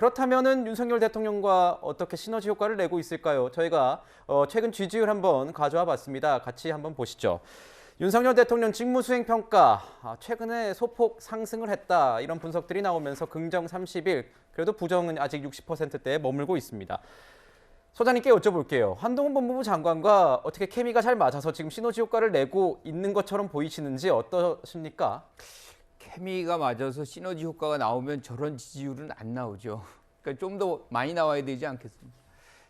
그렇다면은 윤석열 대통령과 어떻게 시너지 효과를 내고 있을까요? 저희가 최근 지지율 한번 가져와 봤습니다. 같이 한번 보시죠. 윤석열 대통령 직무수행 평가 최근에 소폭 상승을 했다 이런 분석들이 나오면서 긍정 31, 그래도 부정은 아직 60%대에 머물고 있습니다. 소장님께 여쭤볼게요. 한동훈 법무부 장관과 어떻게 케미가 잘 맞아서 지금 시너지 효과를 내고 있는 것처럼 보이시는지 어떠십니까? 케미가 맞아서 시너지 효과가 나오면 저런 지지율은 안 나오죠. 그러니까 좀 더 많이 나와야 되지 않겠습니까?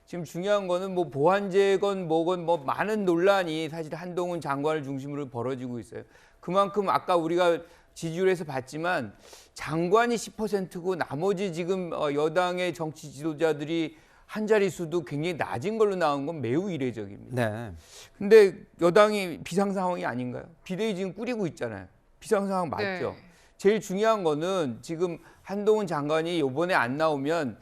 지금 중요한 거는 뭐 보완제건 뭐건 뭐 많은 논란이 사실 한동훈 장관을 중심으로 벌어지고 있어요. 그만큼 아까 우리가 지지율에서 봤지만 장관이 10%고 나머지 지금 여당의 정치 지도자들이 한 자릿수도 굉장히 낮은 걸로 나온 건 매우 이례적입니다. 네. 근데 여당이 비상 상황이 아닌가요? 비대위 지금 꾸리고 있잖아요. 비상 상황 맞죠? 네. 제일 중요한 거는 지금 한동훈 장관이 이번에 안 나오면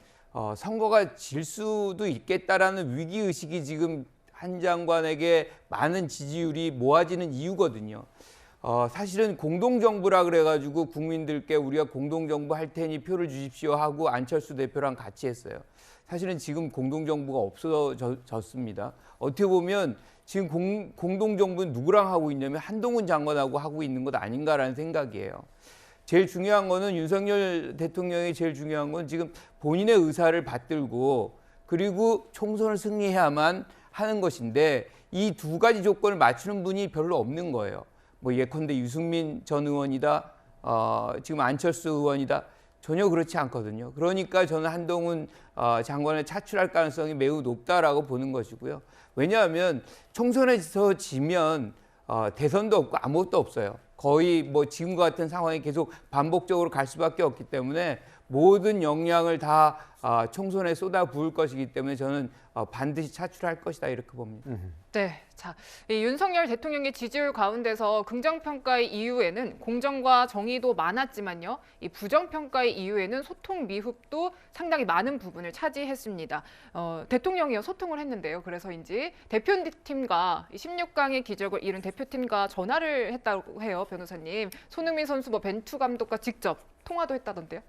선거가 질 수도 있겠다라는 위기 의식이 지금 한 장관에게 많은 지지율이 모아지는 이유거든요. 사실은 공동정부라 그래가지고 국민들께 우리가 공동정부 할 테니 표를 주십시오 하고 안철수 대표랑 같이 했어요. 사실은 지금 공동정부가 없어졌습니다. 어떻게 보면 지금 공동정부는 누구랑 하고 있냐면 한동훈 장관하고 하고 있는 것 아닌가라는 생각이에요. 제일 중요한 거는 윤석열 대통령이 제일 중요한 건 지금 본인의 의사를 받들고 그리고 총선을 승리해야만 하는 것인데 이 두 가지 조건을 맞추는 분이 별로 없는 거예요. 뭐 예컨대 유승민 전 의원이다, 지금 안철수 의원이다. 전혀 그렇지 않거든요. 그러니까 저는 한동훈 장관을 차출할 가능성이 매우 높다라고 보는 것이고요. 왜냐하면 총선에서 지면 대선도 없고 아무것도 없어요. 거의 뭐 지금과 같은 상황이 계속 반복적으로 갈 수밖에 없기 때문에 모든 역량을 다 총선에 쏟아 부을 것이기 때문에 저는 반드시 차출할 것이다 이렇게 봅니다. 네, 자, 이 윤석열 대통령의 지지율 가운데서 긍정평가의 이유에는 공정과 정의도 많았지만요, 이 부정평가의 이유에는 소통 미흡도 상당히 많은 부분을 차지했습니다. 대통령이요 소통을 했는데요, 그래서인지 대표팀과 16강의 기적을 이룬 대표팀과 전화를 했다고 해요, 변호사님. 손흥민 선수 뭐 벤투 감독과 직접 통화도 했다던데요.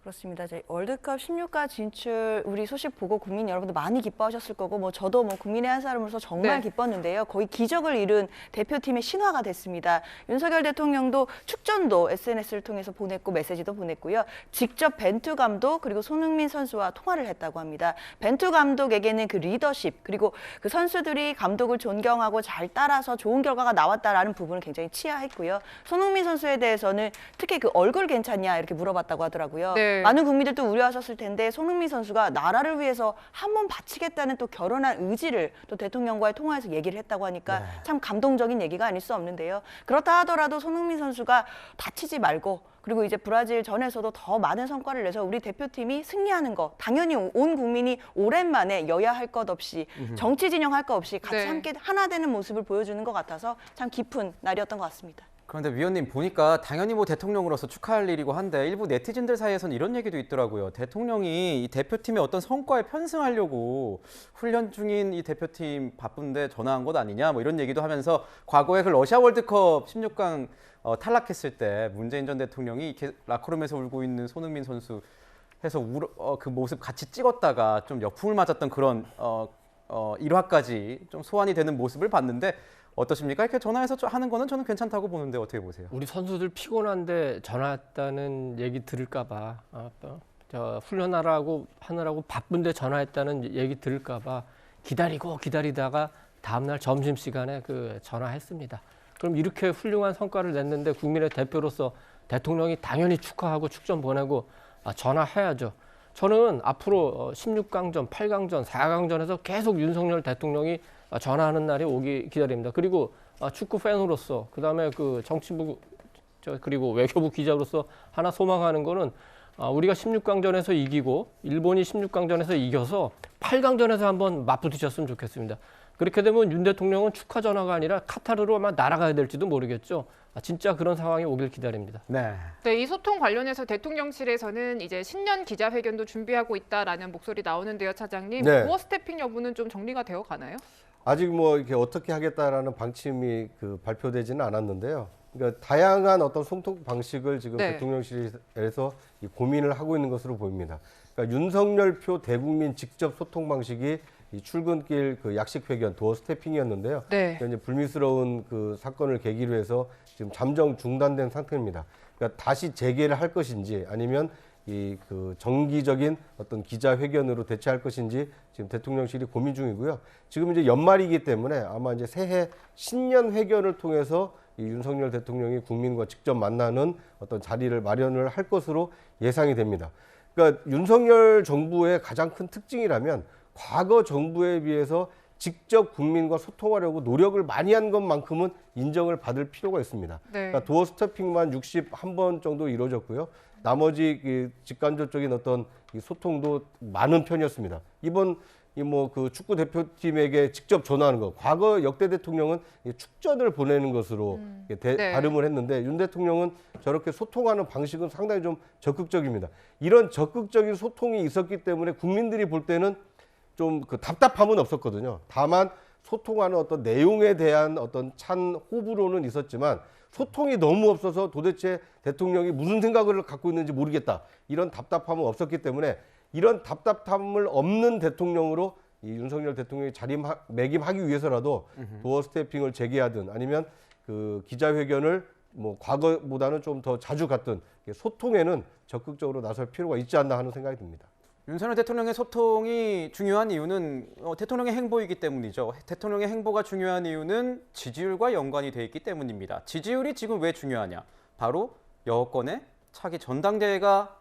그렇습니다. 저희 월드컵 16강 진출 우리 소식 보고 국민 여러분들 많이 기뻐하셨을 거고 뭐 저도 뭐 국민의 한 사람으로서 정말 기뻤는데요. 거의 기적을 이룬 대표팀의 신화가 됐습니다. 윤석열 대통령도 축전도 SNS를 통해서 보냈고 메시지도 보냈고요. 직접 벤투 감독 그리고 손흥민 선수와 통화를 했다고 합니다. 벤투 감독에게는 그 리더십 그리고 그 선수들이 감독을 존경하고 잘 따라서 좋은 결과가 나왔다라는 부분을 굉장히 치하했고요. 손흥민 선수에 대해서는 특히 그 얼굴 괜찮냐 이렇게 물어봤다고 하더라고요. 네. 많은 국민들도 우려하셨을 텐데 손흥민 선수가 나라를 위해서 한 번 바치겠다는 또 결연한 의지를 또 대통령과의 통화에서 얘기를 했다고 하니까 참 감동적인 얘기가 아닐 수 없는데요. 그렇다 하더라도 손흥민 선수가 다치지 말고 그리고 이제 브라질 전에서도 더 많은 성과를 내서 우리 대표팀이 승리하는 거 당연히 온 국민이 오랜만에 여야 할 것 없이 정치 진영 할 것 없이 같이 함께 하나 되는 모습을 보여주는 것 같아서 참 깊은 날이었던 것 같습니다. 그런데 위원님 보니까 당연히 뭐 대통령으로서 축하할 일이고 한데 일부 네티즌들 사이에서는 이런 얘기도 있더라고요. 대통령이 이 대표팀의 어떤 성과에 편승하려고 훈련 중인 이 대표팀 바쁜데 전화한 것 아니냐 뭐 이런 얘기도 하면서 과거에 그 러시아 월드컵 16강 탈락했을 때 문재인 전 대통령이 이렇게 라커룸에서 울고 있는 손흥민 선수 해서 그 모습 같이 찍었다가 좀 역풍을 맞았던 그런 일화까지 좀 소환이 되는 모습을 봤는데 어떠십니까? 이렇게 전화해서 하는 거는 저는 괜찮다고 보는데 어떻게 보세요? 우리 선수들 피곤한데 전화했다는 얘기 들을까 봐 훈련하라고 하느라고 바쁜데 전화했다는 얘기 들을까 봐 기다리다가 다음날 점심시간에 그 전화했습니다. 그럼 이렇게 훌륭한 성과를 냈는데 국민의 대표로서 대통령이 당연히 축하하고 축전 보내고 전화해야죠. 저는 앞으로 16강전, 8강전, 4강전에서 계속 윤석열 대통령이 전화하는 날이 오기 기다립니다. 그리고 축구 팬으로서 그다음에 그 정치부 그리고 외교부 기자로서 하나 소망하는 거는 우리가 16강전에서 이기고 일본이 16강전에서 이겨서 8강전에서 한번 맞부딪혔으면 좋겠습니다. 그렇게 되면 윤 대통령은 축하 전화가 아니라 카타르로 아마 날아가야 될지도 모르겠죠. 진짜 그런 상황이 오길 기다립니다. 네. 네, 이 소통 관련해서 대통령실에서는 이제 신년 기자회견도 준비하고 있다라는 목소리 나오는데요, 차장님. 네. 코어 스태핑 여부는 좀 정리가 되어 가나요? 아직 뭐 이렇게 어떻게 하겠다라는 방침이 발표되지는 않았는데요. 그러니까 다양한 어떤 소통 방식을 지금 대통령실에서 고민을 하고 있는 것으로 보입니다. 그러니까 윤석열표 대국민 직접 소통 방식이 이 출근길 그 약식 회견 도어 스태핑이었는데요. 네. 이제 불미스러운 그 사건을 계기로 해서 지금 잠정 중단된 상태입니다. 그러니까 다시 재개를 할 것인지 아니면 이 그 정기적인 어떤 기자회견으로 대체할 것인지 지금 대통령실이 고민 중이고요. 지금 이제 연말이기 때문에 아마 이제 새해 신년 회견을 통해서 이 윤석열 대통령이 국민과 직접 만나는 어떤 자리를 마련을 할 것으로 예상이 됩니다. 그러니까 윤석열 정부의 가장 큰 특징이라면 과거 정부에 비해서 직접 국민과 소통하려고 노력을 많이 한 것만큼은 인정을 받을 필요가 있습니다. 네. 그러니까 도어 스태핑만 61번 정도 이루어졌고요. 나머지 그 직간접적인 어떤 이 소통도 많은 편이었습니다. 이번 이 뭐 그 축구 대표팀에게 직접 전화하는 거, 과거 역대 대통령은 이 축전을 보내는 것으로 네. 발음을 했는데 윤 대통령은 저렇게 소통하는 방식은 상당히 좀 적극적입니다. 이런 적극적인 소통이 있었기 때문에 국민들이 볼 때는 좀 그 답답함은 없었거든요. 다만 소통하는 어떤 내용에 대한 어떤 찬 호불호는 있었지만 소통이 너무 없어서 도대체 대통령이 무슨 생각을 갖고 있는지 모르겠다. 이런 답답함은 없었기 때문에 이런 답답함을 없는 대통령으로 이 윤석열 대통령이 자리매김하기 위해서라도 도어 스태핑을 재개하든 아니면 그 기자회견을 뭐 과거보다는 좀 더 자주 갖든 소통에는 적극적으로 나설 필요가 있지 않나 하는 생각이 듭니다. 윤석열 대통령의 소통이 중요한 이유는 대통령의 행보이기 때문이죠. 대통령의 행보가 중요한 이유는 지지율과 연관이 돼 있기 때문입니다. 지지율이 지금 왜 중요하냐? 바로 여권의 차기 전당대회가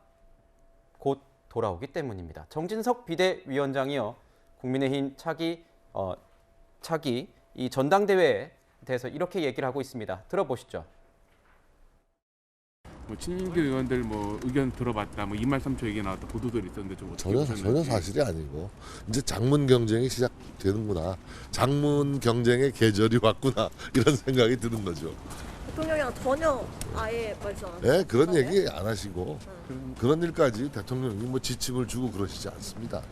곧 돌아오기 때문입니다. 정진석 비대위원장이요. 국민의힘 차기 이 전당대회에 대해서 이렇게 얘기를 하고 있습니다. 들어보시죠. 뭐 친윤계 의원들 뭐 의견 들어봤다 뭐 2말 3초 얘기 나왔다 보도들이 있었는데 좀 어떻게 전혀 보셨는지. 사실이 아니고 이제 장문 경쟁이 시작되는구나. 장문 경쟁의 계절이 왔구나 이런 생각이 드는 거죠. 대통령이랑 전혀 아예 말씀 안 하세요? 네, 그런 얘기 안 하시고 그런 일까지 대통령이 뭐 지침을 주고 그러시지 않습니다.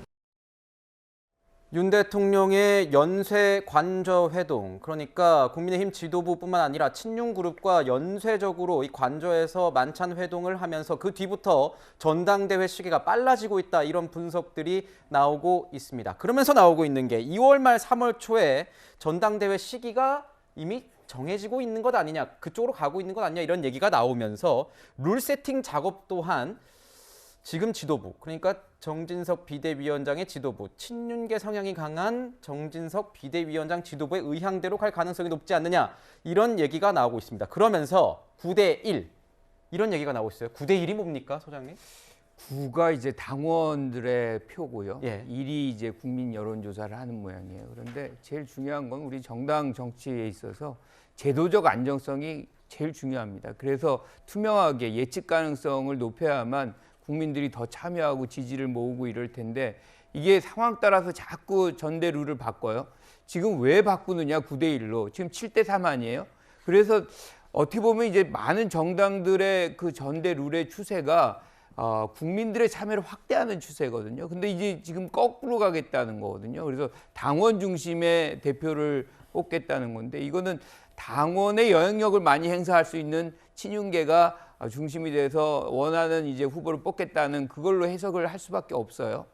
윤 대통령의 연쇄 관저 회동, 그러니까 국민의힘 지도부뿐만 아니라 친윤그룹과 연쇄적으로 이 관저에서 만찬 회동을 하면서 그 뒤부터 전당대회 시기가 빨라지고 있다, 이런 분석들이 나오고 있습니다. 그러면서 나오고 있는 게 2월 말 3월 초에 전당대회 시기가 이미 정해지고 있는 것 아니냐, 그쪽으로 가고 있는 것 아니냐, 이런 얘기가 나오면서 룰 세팅 작업 또한 지금 지도부, 그러니까 정진석 비대위원장의 지도부, 친윤계 성향이 강한 정진석 비대위원장 지도부의 의향대로 갈 가능성이 높지 않느냐, 이런 얘기가 나오고 있습니다. 그러면서 9대1 이런 얘기가 나오고 있어요. 9대1이 뭡니까, 소장님? 9가 이제 당원들의 표고요. 예. 1이 이제 국민 여론조사를 하는 모양이에요. 그런데 제일 중요한 건 우리 정당 정치에 있어서 제도적 안정성이 제일 중요합니다. 그래서 투명하게 예측 가능성을 높여야만 국민들이 더 참여하고 지지를 모으고 이럴 텐데 이게 상황 따라서 자꾸 전대 룰을 바꿔요. 지금 왜 바꾸느냐, 9대1로. 지금 7대3 아니에요? 그래서 어떻게 보면 이제 많은 정당들의 그 전대 룰의 추세가 국민들의 참여를 확대하는 추세거든요. 근데 이제 지금 거꾸로 가겠다는 거거든요. 그래서 당원 중심의 대표를 뽑겠다는 건데 이거는 당원의 영향력을 많이 행사할 수 있는 친윤계가 중심이 돼서 원하는 이제 후보를 뽑겠다는 그걸로 해석을 할 수밖에 없어요.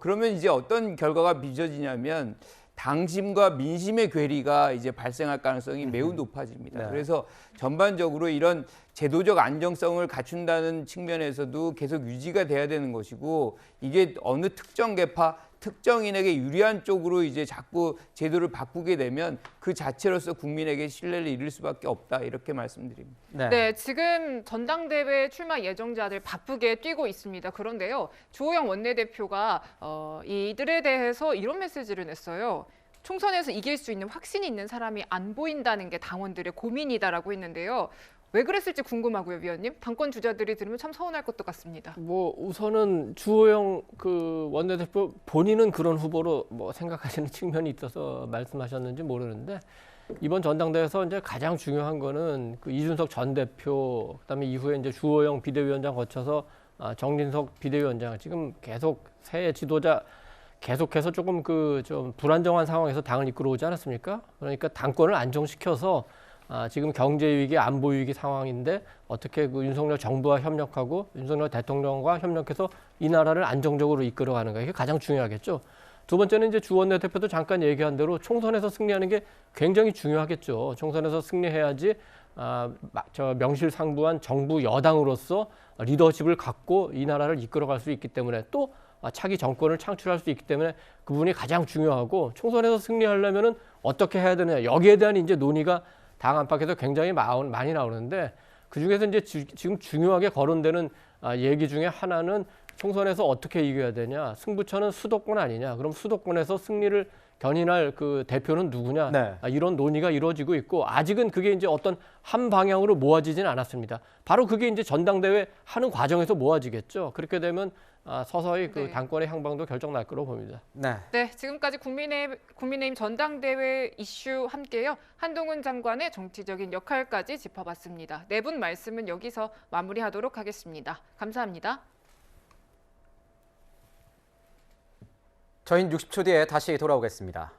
그러면 이제 어떤 결과가 빚어지냐면 당심과 민심의 괴리가 이제 발생할 가능성이 매우 높아집니다. 네. 그래서 전반적으로 이런 제도적 안정성을 갖춘다는 측면에서도 계속 유지가 돼야 되는 것이고 이게 어느 특정 계파, 특정인에게 유리한 쪽으로 이제 자꾸 제도를 바꾸게 되면 그 자체로서 국민에게 신뢰를 잃을 수밖에 없다, 이렇게 말씀드립니다. 네, 지금 전당대회 출마 예정자들 바쁘게 뛰고 있습니다. 그런데요, 주호영 원내대표가 이들에 대해서 이런 메시지를 냈어요. 총선에서 이길 수 있는 확신이 있는 사람이 안 보인다는 게 당원들의 고민이다라고 했는데요. 왜 그랬을지 궁금하고요, 위원님. 당권 주자들이 들으면 참 서운할 것도 같습니다. 뭐 우선은 주호영 그 원내대표 본인은 그런 후보로 뭐 생각하시는 측면이 있어서 말씀하셨는지 모르는데 이번 전당대회에서 이제 가장 중요한 거는 그 이준석 전 대표, 그다음에 이후에 이제 주호영 비대위원장 거쳐서 정진석 비대위원장, 지금 계속 새 지도자 계속해서 조금 그 좀 불안정한 상황에서 당을 이끌어오지 않았습니까? 그러니까 당권을 안정시켜서 지금 경제 위기, 안보 위기 상황인데 어떻게 그 윤석열 정부와 협력하고 윤석열 대통령과 협력해서 이 나라를 안정적으로 이끌어가는가 이게 가장 중요하겠죠. 두 번째는 이제 주 원내대표도 잠깐 얘기한 대로 총선에서 승리하는 게 굉장히 중요하겠죠. 총선에서 승리해야지 명실상부한 정부 여당으로서 리더십을 갖고 이 나라를 이끌어갈 수 있기 때문에 또 차기 정권을 창출할 수 있기 때문에 그 부분이 가장 중요하고 총선에서 승리하려면은 어떻게 해야 되느냐 여기에 대한 이제 논의가 당 안팎에서 굉장히 많이 나오는데 그 중에서 이제 지금 중요하게 거론되는 얘기 중에 하나는 총선에서 어떻게 이겨야 되냐 승부처는 수도권 아니냐 그럼 수도권에서 승리를 견인할 그 대표는 누구냐 네. 이런 논의가 이루어지고 있고 아직은 그게 이제 어떤 한 방향으로 모아지진 않았습니다. 바로 그게 이제 전당대회 하는 과정에서 모아지겠죠. 그렇게 되면 서서히 그 네. 당권의 향방도 결정 날 거로 봅니다. 네. 네, 지금까지 국민의힘 전당대회 이슈 함께요. 한동훈 장관의 정치적인 역할까지 짚어봤습니다. 네 분 말씀은 여기서 마무리하도록 하겠습니다. 감사합니다. 저희는 60초 뒤에 다시 돌아오겠습니다.